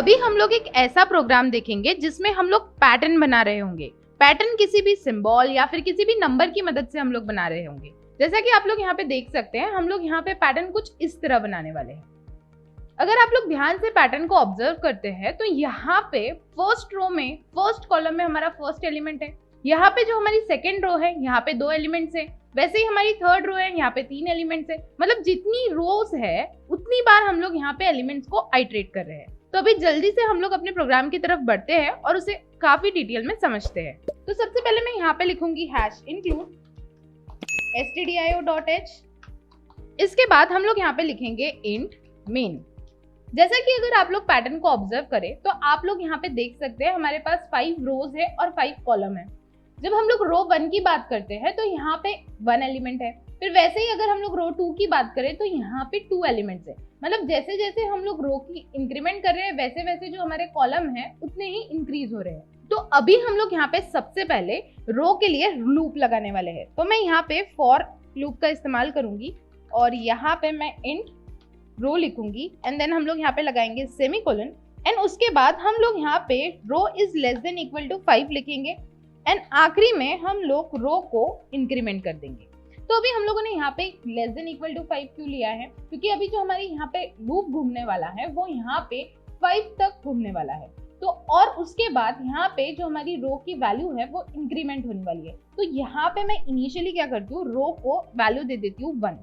अभी हम लोग एक ऐसा प्रोग्राम देखेंगे जिसमें हम लोग पैटर्न बना रहे होंगे। पैटर्न किसी भी सिंबल या फिर किसी भी नंबर की मदद से हम लोग बना रहे होंगे। जैसा कि आप लोग यहाँ पे देख सकते हैं, हम लोग यहाँ पे पैटर्न कुछ इस तरह बनाने वाले हैं। अगर आप लोग ध्यान से पैटर्न को ऑब्जर्व करते हैं तो यहाँ पे फर्स्ट रो में, फर्स्ट कॉलम में हमारा फर्स्ट एलिमेंट है। यहाँ पे जो हमारी सेकेंड रो है, यहाँ पे 2 एलिमेंट्स है। वैसे ही हमारी थर्ड रो है, यहाँ पे 3 एलिमेंट्स है। मतलब जितनी रोज है उतनी बार हम लोग यहाँ पे एलिमेंट्स को आइटरेट कर रहे हैं। तो अभी जल्दी से हम लोग अपने प्रोग्राम की तरफ बढ़ते हैं और उसे काफी डिटेल में समझते हैं। तो सबसे पहले मैं यहाँ पे लिखूंगी #include stdio.h। इसके बाद हम लोग यहाँ पे लिखेंगे int main। जैसा कि अगर आप लोग पैटर्न को ऑब्जर्व करें तो आप लोग यहाँ पे देख सकते हैं हमारे पास 5 रोज है और 5 कॉलम है। जब हम लोग रो 1 की बात करते हैं तो यहाँ पे 1 एलिमेंट है। फिर वैसे ही अगर हम लोग रो 2 की बात करें तो यहाँ पे 2 एलिमेंट्स है। मतलब जैसे जैसे हम लोग रो की इंक्रीमेंट कर रहे हैं वैसे वैसे जो हमारे कॉलम है उतने ही इंक्रीज हो रहे हैं। तो अभी हम लोग यहाँ पे सबसे पहले रो के लिए लूप लगाने वाले हैं। तो मैं यहाँ पे फॉर लूप का इस्तेमाल करूंगी और यहाँ पे मैं इंट रो लिखूंगी एंड देन हम लोग यहाँ पे लगाएंगे सेमीकोलन एंड उसके बाद हम लोग यहाँ पे row is less than equal to 5 लिखेंगे एंड आखिरी में हम लोग रो को इंक्रीमेंट कर देंगे। तो अभी हम लोगों ने यहाँ पे लेस देन इक्वल टू 5 क्यों लिया है? क्योंकि अभी जो हमारे यहाँ पे लूप घूमने वाला है वो यहाँ पे 5 तक घूमने वाला है। तो और उसके बाद यहाँ पे जो हमारी रो की वैल्यू है वो इंक्रीमेंट होने वाली है। तो यहाँ पे मैं इनिशियली क्या करती हूँ, रो को वैल्यू दे देती हूँ 1।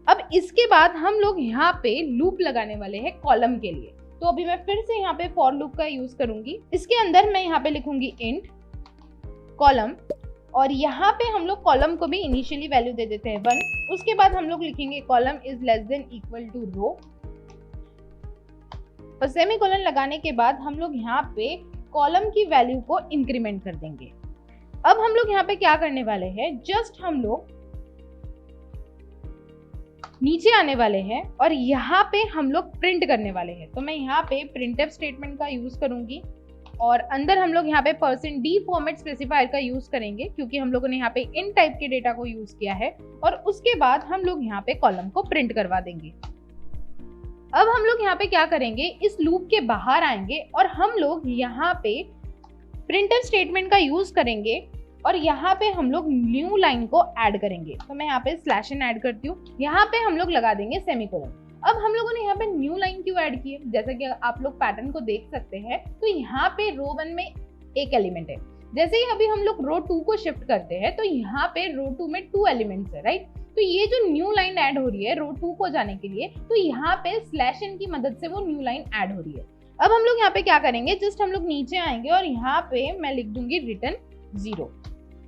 अब इसके बाद हम लोग यहाँ पे लूप लगाने वाले हैं कॉलम के लिए। तो अभी मैं फिर से यहाँ पे फॉर लूप का यूज करूंगी। इसके अंदर मैं यहाँ पे लिखूंगी इंट कॉलम और यहाँ पे हम लोग कॉलम को भी इनिशियली वैल्यू दे देते हैं 1। उसके बाद हम लोग लिखेंगे column is less than equal to row और सेमीकोलन लगाने के बाद हम लोग यहाँ पे कॉलम की वैल्यू को इंक्रीमेंट कर देंगे। अब हम लोग यहाँ पे क्या करने वाले हैं, जस्ट हम लोग नीचे आने वाले हैं और यहाँ पे हम लोग प्रिंट करने वाले हैं। तो मैं यहाँ पे प्रिंटफ स्टेटमेंट का यूज करूंगी और अंदर हम लोग यहाँ पे %d फॉर्मेट स्पेसिफायर का यूज करेंगे क्योंकि हम लोगों ने यहाँ पे इन टाइप के डेटा को यूज किया है और उसके बाद हम लोग यहाँ पे कॉलम को प्रिंट करवा देंगे। अब हम लोग यहाँ पे क्या करेंगे, इस लूप के बाहर आएंगे और हम लोग यहाँ पे प्रिंटफ स्टेटमेंट का यूज करेंगे और यहाँ पे हम लोग न्यू लाइन को ऐड करेंगे। तो मैं यहाँ पे /n ऐड करती हूँ, यहाँ पे हम लोग लगा देंगे सेमीकोलन। अब हम लोगों ने यहाँ पे न्यू लाइन क्यों ऐड की है, जैसा कि आप लोग पैटर्न को देख सकते हैं तो यहाँ पे रो 1 में 1 एलिमेंट है। जैसे ही अभी हम लोग रो 2 को शिफ्ट करते हैं तो यहाँ पे रो 2 में 2 एलिमेंट्स है, राइट। तो ये जो न्यू लाइन ऐड हो रही है रो 2 को जाने के लिए, तो यहाँ पे /n की मदद से वो न्यू लाइन ऐड हो रही है। अब हम लोग यहाँ पे क्या करेंगे, जस्ट हम लोग नीचे आएंगे और यहाँ पे मैं लिख दूंगी रिटर्न 0।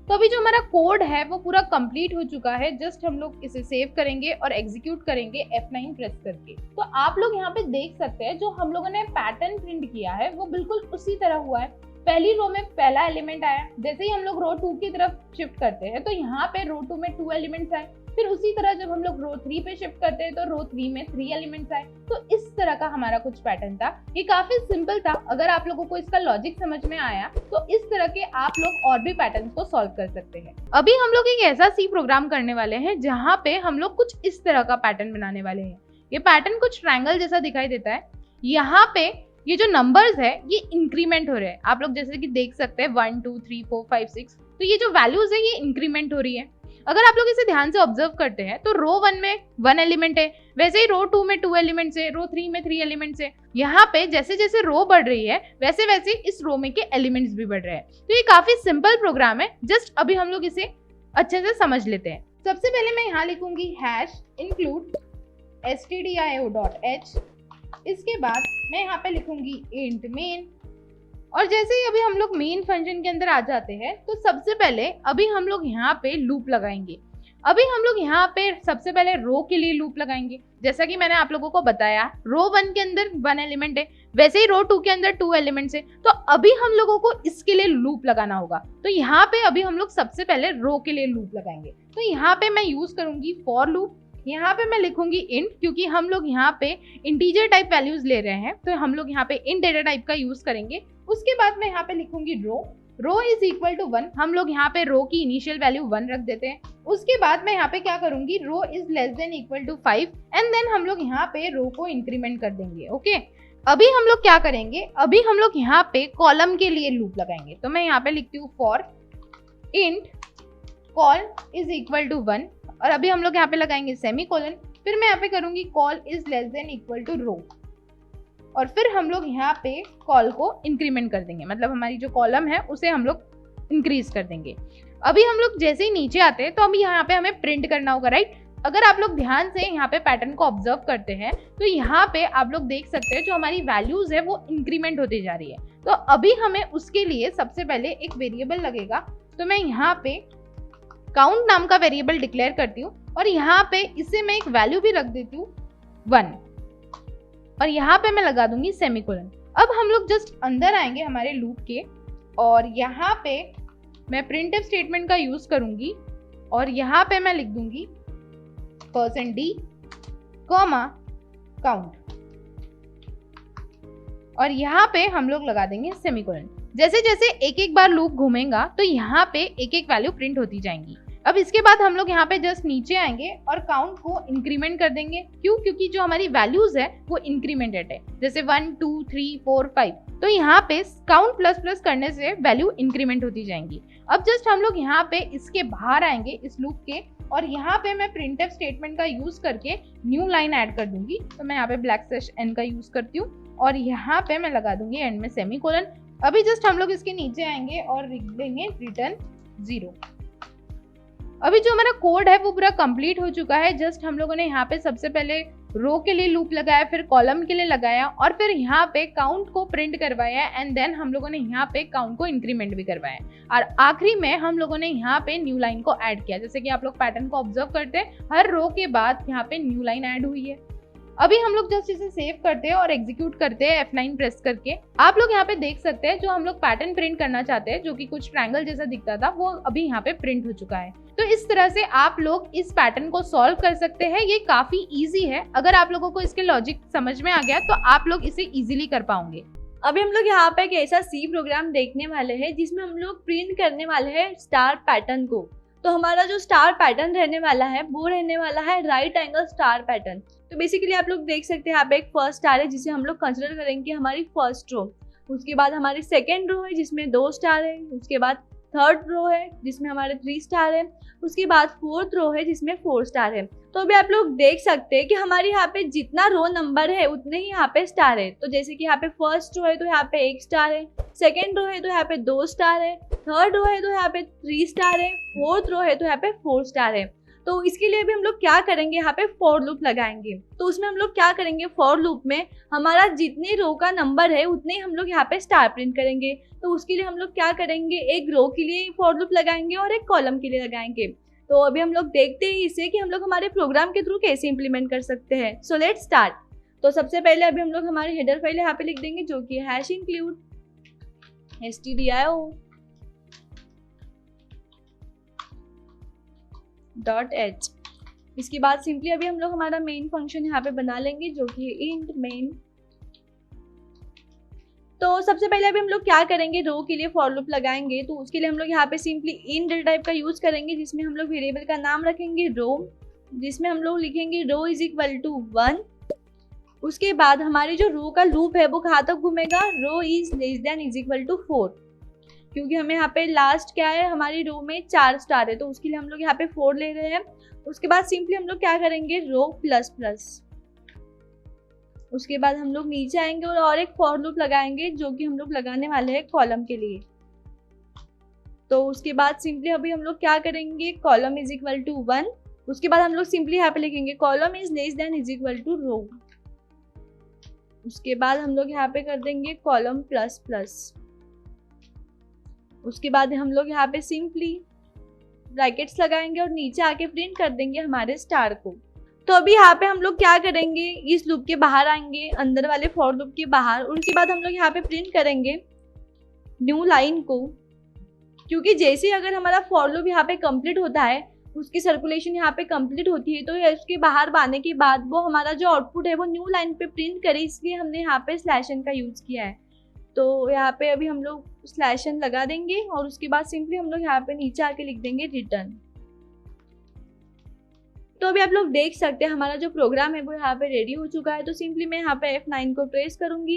तो अभी जो हमारा कोड है वो पूरा कंप्लीट हो चुका है। जस्ट हम लोग इसे सेव करेंगे और एग्जीक्यूट करेंगे F9 प्रेस करके। तो आप लोग यहाँ पे देख सकते हैं जो हम लोगों ने पैटर्न प्रिंट किया है वो बिल्कुल उसी तरह हुआ है। पहली रो में पहला एलिमेंट आया, जैसे ही हम लोग रो 2 की तरफ शिफ्ट करते हैं तो यहाँ पे रो 2 में 2 एलिमेंट्स आए। फिर उसी तरह जब हम लोग रो 3 पे शिफ्ट करते हैं तो रो 3 में 3 एलिमेंट्स आए। तो इस तरह का हमारा कुछ पैटर्न था। ये काफी सिंपल था। अगर आप लोगों को इसका लॉजिक समझ में आया तो इस तरह के आप लोग और भी पैटर्न को सॉल्व कर सकते हैं। अभी हम लोग एक ऐसा सी प्रोग्राम करने वाले हैं जहाँ पे हम लोग कुछ इस तरह का पैटर्न बनाने वाले हैं। ये पैटर्न कुछ ट्रायंगल जैसा दिखाई देता है। यहाँ पे ये जो नंबर्स है ये इंक्रीमेंट हो रहे हैं। आप लोग जैसे कि देख सकते हैं 1 2 3 4 5 6। तो ये जो वैल्यूज है ये इंक्रीमेंट हो रही है। अगर आप लोग इसे ध्यान से ऑब्जर्व करते हैं तो रो 1 में 1 एलिमेंट है, वैसे ही रो 2 में 2 एलिमेंट्स है, रो 3 में 3 एलिमेंट्स है। यहाँ पे जैसे जैसे रो बढ़ रही है वैसे वैसे इस रो में के एलिमेंट्स भी बढ़ रहे हैं। तो ये काफी सिंपल प्रोग्राम है। जस्ट अभी हम लोग इसे अच्छे से समझ लेते हैं। सबसे पहले मैं यहाँ लिखूंगी #include stdio.h। इसके बाद मैं यहाँ पे लिखूंगी इंट मेन और जैसे ही अभी हम लोग मेन फंक्शन के अंदर आ जाते हैं तो सबसे पहले अभी हम लोग यहाँ पे लूप लगाएंगे। अभी हम लोग यहाँ पे सबसे पहले रो के लिए लूप लगाएंगे। जैसा कि मैंने आप लोगों को बताया रो 1 के अंदर 1 एलिमेंट है, वैसे ही रो 2 के अंदर 2 एलिमेंट्स है। तो अभी हम लोगों को इसके लिए लूप लगाना होगा। तो यहाँ पे अभी हम लोग सबसे पहले रो के लिए लूप लगाएंगे। तो यहाँ पे मैं यूज करूंगी फॉर लूप। यहाँ पे मैं लिखूंगी इंट क्योंकि हम लोग यहाँ पे इंटीजर टाइप वैल्यूज ले रहे हैं तो हम लोग यहाँ पे इंट डेटा टाइप का यूज करेंगे। उसके बाद मैं यहाँ पे लिखूंगी रो इज इक्वल टू 1। हम लोग यहाँ पे रो की इनिशियल वैल्यू 1 रख देते हैं। उसके बाद मैं यहाँ पे क्या करूंगी, row is less than equal to 5 and then हम लोग यहाँ पे रो को इंक्रीमेंट कर देंगे। ओके, अभी हम लोग क्या करेंगे, अभी हम लोग यहाँ पे कॉलम के लिए लूप लगाएंगे। तो मैं यहाँ पे लिखती हूँ for int call is equal to 1 और अभी हम लोग यहाँ पे लगाएंगे सेमी कोलन, फिर मैं यहाँ पे करूंगी col is less than equal to row और फिर हम लोग यहाँ पे कॉल को इंक्रीमेंट कर देंगे, मतलब हमारी जो कॉलम है उसे हम लोग इंक्रीज कर देंगे। अभी हम लोग जैसे ही नीचे आते हैं तो अभी यहाँ पे हमें प्रिंट करना होगा, राइट। अगर आप लोग ध्यान से यहाँ पे पैटर्न को ऑब्जर्व करते हैं तो यहाँ पे आप लोग देख सकते हैं जो हमारी वैल्यूज है वो इंक्रीमेंट होती जा रही है। तो अभी हमें उसके लिए सबसे पहले एक वेरिएबल लगेगा। तो मैं यहाँ पे काउंट नाम का वेरिएबल डिक्लेयर करती हूँ और यहाँ पे इसे मैं एक वैल्यू भी रख देती हूँ 1 और यहाँ पे मैं लगा दूंगी सेमीकोलन। अब हम लोग जस्ट अंदर आएंगे हमारे लूप के और यहाँ पे मैं प्रिंटफ स्टेटमेंट का यूज करूंगी और यहाँ पे मैं लिख दूंगी %d, काउंट और यहाँ पे हम लोग लगा देंगे सेमीकोलन। जैसे जैसे एक एक बार लूप घूमेगा तो यहाँ पे एक एक वैल्यू प्रिंट होती जाएंगी। अब इसके बाद हम लोग यहाँ पे जस्ट नीचे आएंगे और काउंट को इंक्रीमेंट कर देंगे। क्यों? क्योंकि जो हमारी वैल्यूज है वो इंक्रीमेंटेड है, जैसे 1 2 3 4 5, तो यहाँ पे काउंट प्लस प्लस करने से वैल्यू इंक्रीमेंट होती जाएंगी। अब जस्ट हम लोग यहाँ पे इसके बाहर आएंगे इस लूप के और यहाँ पे मैं प्रिंटफ स्टेटमेंट का यूज करके न्यू लाइन ऐड कर दूंगी। तो मैं यहाँ पे \n का यूज करती हूँ और यहाँ पे मैं लगा दूंगी एंड में सेमीकोलन। अभी जस्ट हम लोग इसके नीचे आएंगे और लिख देंगे रिटर्न 0। अभी जो हमारा कोड है वो पूरा कंप्लीट हो चुका है। जस्ट हम लोगों ने यहाँ पे सबसे पहले रो के लिए लूप लगाया, फिर कॉलम के लिए लगाया और फिर यहाँ पे काउंट को प्रिंट करवाया एंड देन हम लोगों ने यहाँ पे काउंट को इंक्रीमेंट भी करवाया और आखिरी में हम लोगों ने यहाँ पे न्यू लाइन को ऐड किया। जैसे कि आप लोग पैटर्न को ऑब्जर्व करते हैं, हर रो के बाद यहाँ पे न्यू लाइन ऐड हुई है। अभी हम लोग जस्ट इसे सेव करते हैं और एग्जीक्यूट करते हैं F9 प्रेस करके। आप लोग यहाँ पे देख सकते हैं जो हम लोग पैटर्न प्रिंट करना चाहते हैं, जो कि कुछ ट्रायंगल जैसा दिखता था, वो अभी यहाँ पे प्रिंट हो चुका है। तो इस तरह से आप लोग इस पैटर्न को सॉल्व कर सकते हैं। ये काफी इजी है। अगर आप लोगों को इसके लॉजिक समझ में आ गया तो आप लोग इसे इजीली कर पाओगे। अभी हम लोग यहाँ पे एक ऐसा सी प्रोग्राम देखने वाले हैं जिसमें हम लोग प्रिंट करने वाले हैं स्टार पैटर्न को। तो हमारा जो स्टार पैटर्न रहने वाला है वो रहने वाला है राइट एंगल स्टार पैटर्न। तो बेसिकली आप लोग देख सकते हैं यहाँ पे एक फर्स्ट स्टार है जिसे हम लोग कंसिडर करेंगे हमारी फर्स्ट रो। उसके बाद हमारी सेकेंड रो है जिसमें 2 स्टार है। उसके बाद थर्ड रो है जिसमें हमारे 3 स्टार है। उसके बाद फोर्थ रो है जिसमें 4 स्टार है। तो अभी आप लोग देख सकते हैं कि हमारे यहाँ पे जितना रो नंबर है उतने ही यहाँ पे स्टार है। तो जैसे कि यहाँ पे फर्स्ट रो है तो यहाँ पे 1 स्टार है, सेकेंड रो है तो यहाँ पे 2 स्टार है, थर्ड रो है तो यहाँ पे 3 स्टार है, फोर्थ रो है तो यहाँ पे 4 स्टार है। तो इसके लिए भी हम लोग क्या करेंगे, यहाँ पे फॉर लूप लगाएंगे। तो उसमें हम लोग क्या करेंगे, फॉर लूप में हमारा जितने रो का नंबर है उतने हम लोग यहाँ पे स्टार प्रिंट करेंगे। तो उसके लिए हम लोग क्या करेंगे, एक रो के लिए फॉर लूप लगाएंगे और एक कॉलम के लिए लगाएंगे। तो अभी हम लोग देखते हैं इसे कि हम लोग हमारे प्रोग्राम के थ्रू कैसे इंप्लीमेंट कर सकते हैं। So let's start. तो सबसे पहले अभी हम लोग हमारे हेडर फाइल यहाँ पे लिख देंगे जो कि #include stdio.h। इसके बाद सिंपली अभी हम लोग हमारा मेन फंक्शन यहाँ पे बना लेंगे जो कि इंट मेन। तो सबसे पहले अभी हम लोग क्या करेंगे, रो के लिए फॉर लूप लगाएंगे। तो उसके लिए हम लोग यहाँ पे सिंपली इन डेटा टाइप का यूज करेंगे जिसमें हम लोग वेरिएबल का नाम रखेंगे रो, जिसमें हम लोग लिखेंगे रो इज इक्वल टू 1। उसके बाद हमारी जो रो का लूप है वो कहाँ तक घूमेगा, row is less than is equal to 4, क्योंकि हमें यहाँ पे लास्ट क्या है, हमारी रो में 4 स्टार है तो उसके लिए हम लोग यहाँ पे 4 ले रहे हैं। उसके बाद सिंपली हम लोग क्या करेंगे, रो प्लस प्लस। उसके बाद हम लोग नीचे आएंगे और एक फॉर लूप लगाएंगे जो कि हम लोग लगाने वाले हैं कॉलम के लिए। तो उसके बाद सिंपली अभी हम लोग क्या करेंगे, कॉलम इज इक्वल टू 1। उसके बाद हम लोग सिंपली यहाँ पे लिखेंगे column is less than is equal to row. उसके बाद हम लोग यहाँ पे कर देंगे कॉलम प्लस प्लस। उसके बाद हम लोग यहाँ पे सिंपली ब्रैकेट्स लगाएंगे और नीचे आके प्रिंट कर देंगे हमारे स्टार को। तो अभी यहाँ पे हम लोग क्या करेंगे, इस लूप के बाहर आएंगे, अंदर वाले फॉर लूप के बाहर। उसके बाद हम लोग यहाँ पे प्रिंट करेंगे न्यू लाइन को, क्योंकि जैसे अगर हमारा फॉर लूप यहाँ पे कंप्लीट होता है, उसकी सर्कुलेशन यहाँ पे कंप्लीट होती है, तो उसके बाहर आने के बाद वो हमारा जो आउटपुट है वो न्यू लाइन पे प्रिंट करे, इसलिए हमने यहाँ पे /n का यूज किया है। तो यहाँ पे अभी हम लोग /n लगा देंगे और उसके बाद सिंपली हम लोग यहाँ पे नीचे आके लिख देंगे रिटर्न। तो अभी आप लोग देख सकते हैं हमारा जो प्रोग्राम है वो यहाँ पे रेडी हो चुका है। तो सिंपली मैं यहाँ पे F9 को प्रेस करूंगी।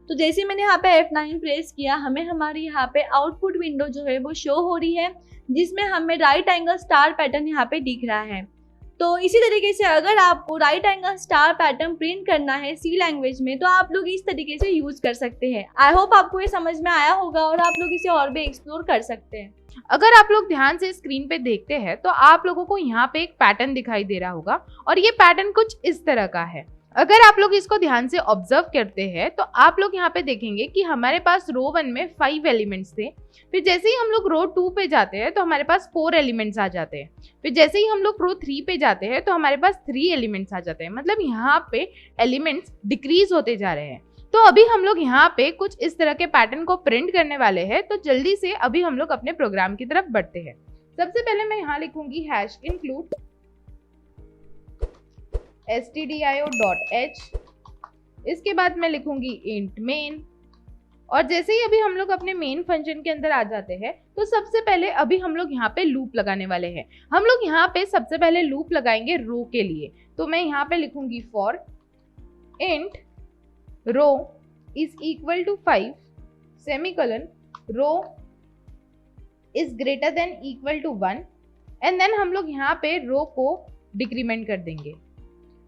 तो जैसे मैंने यहाँ पे F9 प्रेस किया, हमें हमारी यहाँ पे आउटपुट विंडो जो है वो शो हो रही है, जिसमें हमें राइट एंगल स्टार पैटर्न यहाँ पे दिख रहा है। तो इसी तरीके से अगर आपको right angle star pattern print करना है सी लैंग्वेज में, तो आप लोग इस तरीके से यूज कर सकते हैं। आई होप आपको ये समझ में आया होगा और आप लोग इसे और भी एक्सप्लोर कर सकते हैं। अगर आप लोग ध्यान से स्क्रीन पे देखते हैं तो आप लोगों को यहाँ पे एक पैटर्न दिखाई दे रहा होगा और ये पैटर्न कुछ इस तरह का है। अगर आप लोग इसको ध्यान से ऑब्जर्व करते हैं तो आप लोग यहाँ पे देखेंगे कि हमारे पास रो 1 में 5 एलिमेंट्स थे, फिर जैसे ही हम लोग रो 2 पे जाते हैं तो हमारे पास 4 एलिमेंट्स आ जाते हैं, फिर जैसे ही हम लोग रो 3 पे जाते हैं तो हमारे पास 3 एलिमेंट्स आ जाते हैं। मतलब यहाँ पे एलिमेंट्स डिक्रीज होते जा रहे हैं। तो अभी हम लोग यहाँ पे कुछ इस तरह के पैटर्न को प्रिंट करने वाले हैं। तो जल्दी से अभी हम लोग अपने प्रोग्राम की तरफ बढ़ते हैं। सबसे पहले मैं यहाँ लिखूंगी #include stdio.h, इसके बाद मैं लिखूंगी int main, और जैसे ही अभी हम लोग अपने मेन फंक्शन के अंदर आ जाते हैं तो सबसे पहले अभी हम लोग यहाँ पे लूप लगाने वाले हैं। हम लोग यहाँ पे सबसे पहले लूप लगाएंगे रो के लिए। तो मैं यहाँ पे लिखूंगी for int row is equal to 5 semicolon row is greater than equal to 1 and then हम लोग यहाँ पे रो को डिक्रीमेंट कर देंगे।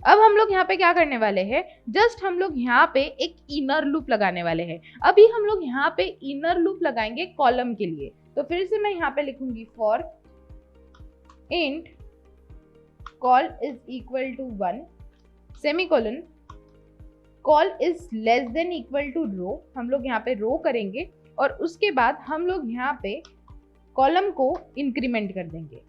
अब हम लोग यहाँ पे क्या करने वाले हैं, जस्ट हम लोग यहाँ पे एक इनर लूप लगाने वाले हैं। अभी हम लोग यहाँ पे इनर लूप लगाएंगे कॉलम के लिए। तो फिर से मैं यहाँ पे लिखूंगी for int call is equal to 1 semicolon call is less than equal to row, हम लोग यहाँ पे रो करेंगे और उसके बाद हम लोग यहाँ पे कॉलम को इंक्रीमेंट कर देंगे।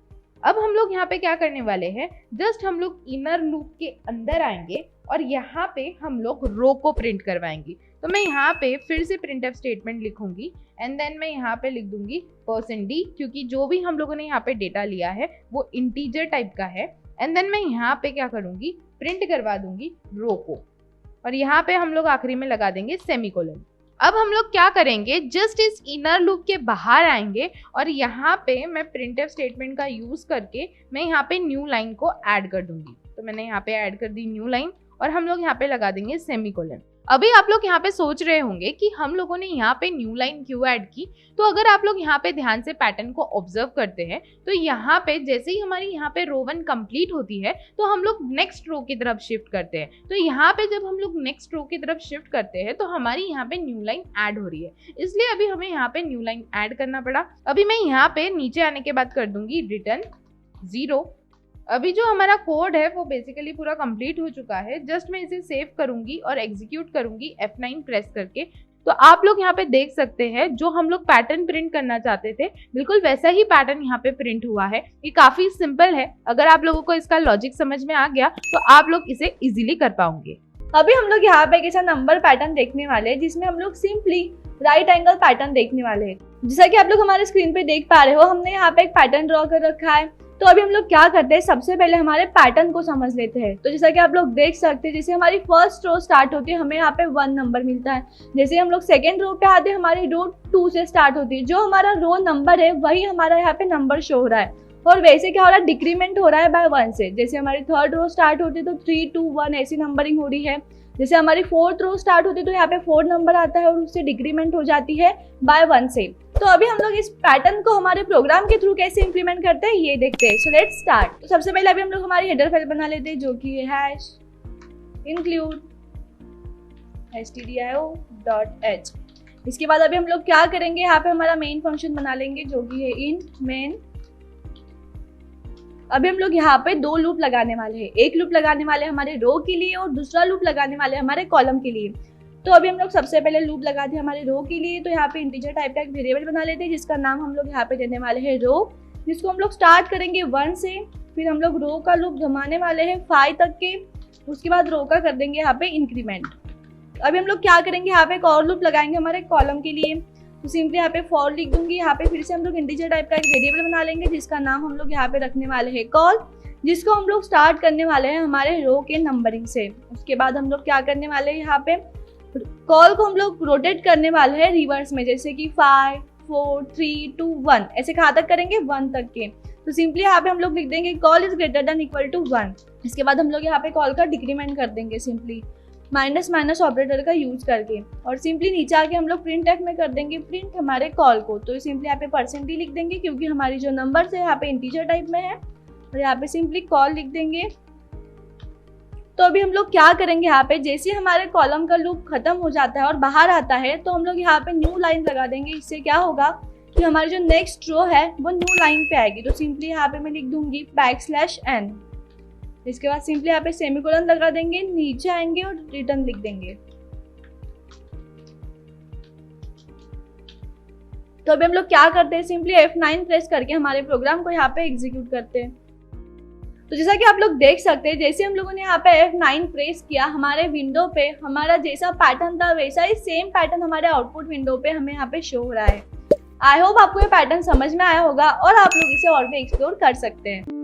अब हम लोग यहाँ पे क्या करने वाले हैं, जस्ट हम लोग इनर लूप के अंदर आएंगे और यहाँ पे हम लोग रो को प्रिंट करवाएंगे। तो मैं यहाँ पे फिर से printf स्टेटमेंट लिखूंगी एंड देन मैं यहाँ पे लिख दूंगी %d, क्योंकि जो भी हम लोगों ने यहाँ पे डेटा लिया है वो इंटीजर टाइप का है। एंड देन मैं यहाँ पे क्या करूंगी, प्रिंट करवा दूंगी रो को, और यहाँ पे हम लोग आखिरी में लगा देंगे सेमीकोलन। अब हम लोग क्या करेंगे, जस्ट इस इनर लूप के बाहर आएंगे और यहाँ पे मैं printf स्टेटमेंट का यूज करके मैं यहाँ पे न्यू लाइन को ऐड कर दूंगी। तो मैंने यहाँ पे ऐड कर दी न्यू लाइन और हम लोग यहाँ पे लगा देंगे सेमीकोलन। अभी आप लोग यहाँ पे सोच रहे होंगे कि हम लोगों ने यहाँ पे न्यू लाइन क्यों ऐड की। तो अगर आप लोग यहाँ पे ध्यान से पैटर्न को ऑब्जर्व करते हैं तो यहाँ पे जैसे ही हमारी यहाँ पे रो 1 कंप्लीट होती है तो हम लोग नेक्स्ट रो की तरफ शिफ्ट करते हैं। तो यहाँ पे जब हम लोग नेक्स्ट रो की तरफ शिफ्ट करते हैं तो हमारी यहाँ पे न्यू लाइन ऐड हो रही है, इसलिए अभी हमें यहाँ पे न्यू लाइन ऐड करना पड़ा। अभी मैं यहाँ पे नीचे आने के बाद कर दूंगी रिटर्न 0। अभी जो हमारा कोड है वो बेसिकली पूरा कंप्लीट हो चुका है। जस्ट मैं इसे सेव करूंगी और एग्जीक्यूट करूंगी F9 प्रेस करके। तो आप लोग यहाँ पे देख सकते हैं जो हम लोग पैटर्न प्रिंट करना चाहते थे बिल्कुल वैसा ही पैटर्न यहाँ पे प्रिंट हुआ है। ये काफी सिंपल है। अगर आप लोगों को इसका लॉजिक समझ में आ गया तो आप लोग इसे इजीली कर पाओगे। अभी हम लोग यहाँ पे एक ऐसा नंबर पैटर्न देखने वाले हैं जिसमें हम लोग सिंपली राइट एंगल पैटर्न देखने वाले हैं। जैसा कि आप लोग हमारे स्क्रीन पे देख पा रहे हो, हमने यहाँ पे एक पैटर्न ड्रॉ कर रखा है। तो अभी हम लोग क्या करते हैं, सबसे पहले हमारे पैटर्न को समझ लेते हैं। तो जैसा कि आप लोग देख सकते हैं, जैसे हमारी फर्स्ट रो स्टार्ट होती है हमें यहाँ पे 1 नंबर मिलता है। जैसे हम लोग सेकेंड रो पे आते हैं हमारी रो 2 से स्टार्ट होती है। जो हमारा रो नंबर है वही हमारा यहाँ पे नंबर शो हो रहा है। और वैसे क्या हो रहा है, डिक्रीमेंट हो रहा है बाय 1 से। जैसे हमारी थर्ड रो स्टार्ट होती है तो 3 2 1 ऐसी नंबरिंग हो रही है। जैसे हमारी फोर्थ रो स्टार्ट होती है तो यहाँ पे 4 नंबर आता है और उससे डिक्रीमेंट हो जाती है बाय 1 से। तो अभी हम लोग इस पैटर्न को हमारे प्रोग्राम के थ्रू कैसे इंप्लीमेंट करते हैं ये देखते हैं। So let's start. तो सबसे पहले अभी हम लोग हमारी हेडर फाइल बना लेते हैं जो कि है #include stdio.h। इसके बाद अभी हम लोग क्या करेंगे, यहाँ पे हमारा मेन फंक्शन बना लेंगे जो कि है int main। अभी हम लोग यहाँ पे 2 लूप लगाने वाले हैं। एक लूप लगाने वाले हमारे रो के लिए और दूसरा लूप लगाने वाले हमारे कॉलम के लिए। तो अभी हम लोग सबसे पहले लूप लगाते हैं हमारे रो के लिए। तो यहाँ पे इंटीजर टाइप का एक वेरिएबल बना लेते हैं जिसका नाम हम लोग यहाँ पे देने वाले हैं रो, जिसको हम लोग स्टार्ट करेंगे 1 से। फिर हम लोग रो का लूप घुमाने वाले हैं 5 तक के। उसके बाद रो का कर देंगे यहाँ पे इंक्रीमेंट। अभी हम लोग क्या करेंगे, यहाँ पे एक और लूप लगाएंगे हमारे कॉलम के लिए। तो सिंपली यहाँ पे फॉर लिख दूंगी। यहाँ पे फिर से हम लोग इंटीजर टाइप का एक वेरिएबल बना लेंगे जिसका नाम हम लोग यहाँ पे रखने वाले हैं कॉल, जिसको हम लोग स्टार्ट करने वाले हैं हमारे रो के नंबरिंग से। उसके बाद हम लोग क्या करने वाले हैं, यहाँ पे कॉल को हम लोग रोटेट करने वाले हैं रिवर्स में, जैसे कि 5 4 3 2 1 ऐसे कहाँ तक करेंगे, 1 तक के। तो सिंपली यहाँ पे हम लोग लिख देंगे call is greater than equal to 1। इसके बाद हम लोग यहाँ पे कॉल का डिक्रीमेंट कर देंगे सिंपली माइनस माइनस ऑपरेटर का यूज करके, और सिंपली नीचे आके हम लोग प्रिंट एफ में कर देंगे प्रिंट हमारे कॉल को। तो सिंपली यहाँ पे % लिख देंगे क्योंकि हमारी जो नंबर है यहाँ पे इंटीजर टाइप में है, और यहाँ पे सिंपली कॉल लिख देंगे। तो अभी हम लोग क्या करेंगे, यहाँ पे जैसे हमारे कॉलम का लूप खत्म हो जाता है और बाहर आता है तो हम लोग यहाँ पे न्यू लाइन लगा देंगे। इससे क्या होगा कि हमारी जो नेक्स्ट रो है वो न्यू लाइन पे आएगी। तो सिंपली यहाँ पे मैं लिख दूंगी \n। इसके बाद सिंपली यहाँ पे सेमीकोलन लगा देंगे, नीचे आएंगे और रिटर्न लिख देंगे। तो अभी हम लोग क्या करते हैं, सिंपली F9 प्रेस करके हमारे प्रोग्राम को यहाँ पे एग्जीक्यूट करते हैं। तो जैसा कि आप लोग देख सकते हैं, जैसे हम लोगों ने यहाँ पे F9 प्रेस किया, हमारे विंडो पे हमारा जैसा पैटर्न था वैसा ही सेम पैटर्न हमारे आउटपुट विंडो पे हमें यहाँ पे शो हो रहा है। आई होप आपको ये पैटर्न समझ में आया होगा और आप लोग इसे और भी एक्सप्लोर कर सकते हैं।